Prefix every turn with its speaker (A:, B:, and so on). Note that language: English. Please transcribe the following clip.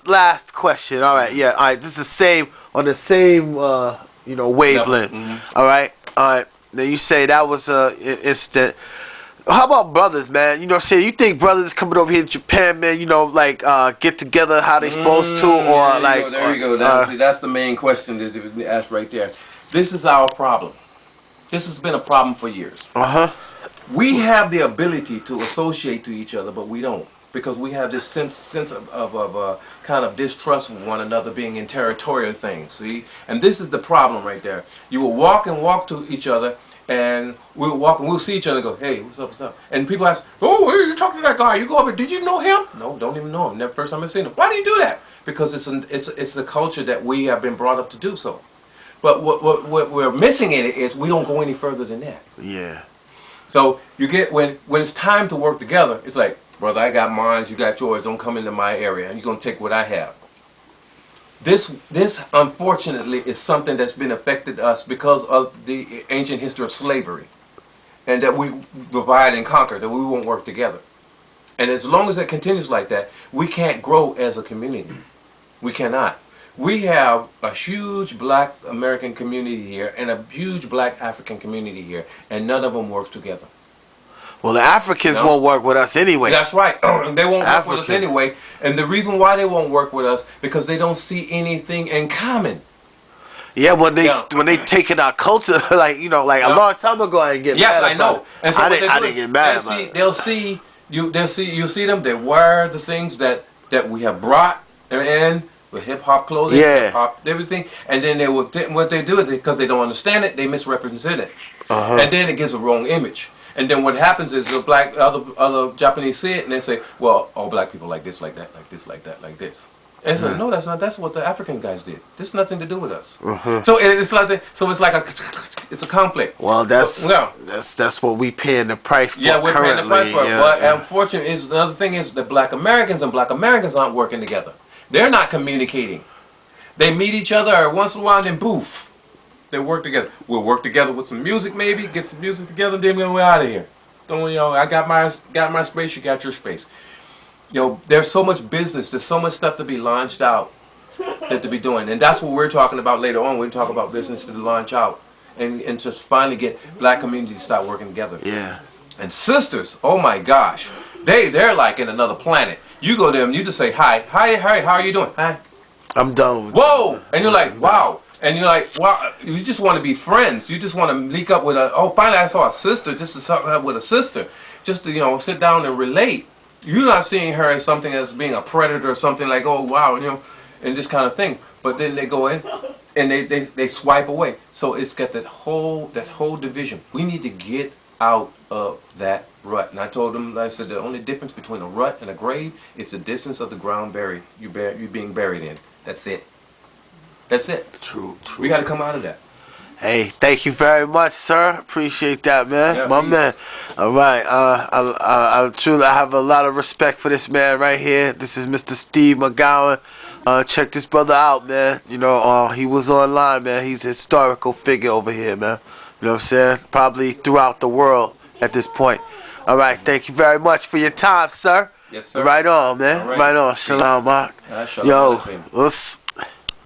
A: last question. All right, yeah. All right, this is the same on the same wavelength.
B: Mm-hmm.
A: All right. Now you say that was a instant. How about brothers, man? You know what I'm saying? You think brothers coming over here to Japan, man, get together how they supposed to, or
B: there you go. Now, see, that's the main question that you asked right there. This is our problem. This has been a problem for years. We have the ability to associate to each other, but we don't, because we have this sense of kind of distrust of one another, being in territorial things. See, and this is the problem right there. You will walk to each other, and we'll walk and we'll see each other and go, hey, what's up, what's up? And people ask, oh, hey, you talking to that guy? You go over, did you know him? No, don't even know him. Never, first time I've seen him. Why do you do that? Because it's the culture that we have been brought up to do so. But what we're missing in it is we don't go any further than that.
A: Yeah.
B: So you get when it's time to work together, it's like, brother, I got mine, you got yours. Don't come into my area, and you're gonna take what I have. This unfortunately is something that's been affected us because of the ancient history of slavery, and that we divide and conquer, that we won't work together. And as long as it continues like that, we can't grow as a community. We cannot. We have a huge black American community here and a huge black African community here, and none of them works together.
A: Well, the Africans won't work with us anyway.
B: That's right. They won't work with us anyway. And the reason why they won't work with us, because they don't see anything in common.
A: Yeah, when they taking our culture, a long time ago, I didn't get mad.
B: Yes, I know. And so
A: I didn't get mad about it.
B: You'll see them. They wear the things that we have brought in. With hip-hop clothing, hip-hop, everything, and then what they do is, because they don't understand it, they misrepresent it, and then it gives a wrong image. And then what happens is the other Japanese see it, and they say, well, all black people like this, like that, like this, like that, like this. And it's like, no, that's not. That's what the African guys did. This has nothing to do with us. So it's like it's a conflict.
A: Well, that's what we paying the price for.
B: Yeah, we're
A: currently.
B: paying the price for it. But unfortunately, another thing is that black Americans aren't working together. They're not communicating. They meet each other once in a while, and then poof, they work together. We'll work together with some music, maybe get some music together, then we're out of here. I got my space, you got your space. There's so much business, there's so much stuff to be launched out, to be doing, and that's what we're talking about later on. We talk about business to launch out, and just finally get black communities to start working together.
A: Yeah.
B: And sisters, oh my gosh, they're like in another planet. You go to them, you just say, hi, how are you doing? Hi.
A: I'm done with
B: Whoa! And you're like, wow. And you're like, wow, you just want to be friends. You just want to link up with finally I saw a sister, just to talk with a sister. Just to, sit down and relate. You're not seeing her as something as being a predator or something like, oh, wow, and this kind of thing. But then they go in and they swipe away. So it's got that whole division. We need to get out of that rut. And I told them, I said, the only difference between a rut and a grave is the distance of the ground you're being buried in. That's it. That's it.
A: True.
B: We got to come out of that.
A: Hey, thank you very much, sir. Appreciate that, man.
B: Yeah,
A: my
B: peace.
A: Man. All right. I truly have a lot of respect for this man right here. This is Mr. Steve McGowan. Check this brother out, man. He was online, man. He's a historical figure over here, man. You know what I'm saying? Probably throughout the world at this point. All right. Thank you very much for your time, sir.
B: Yes, sir.
A: Right on, man. Right on. Shalom, Mark.
B: Shalom.
A: Yo, let's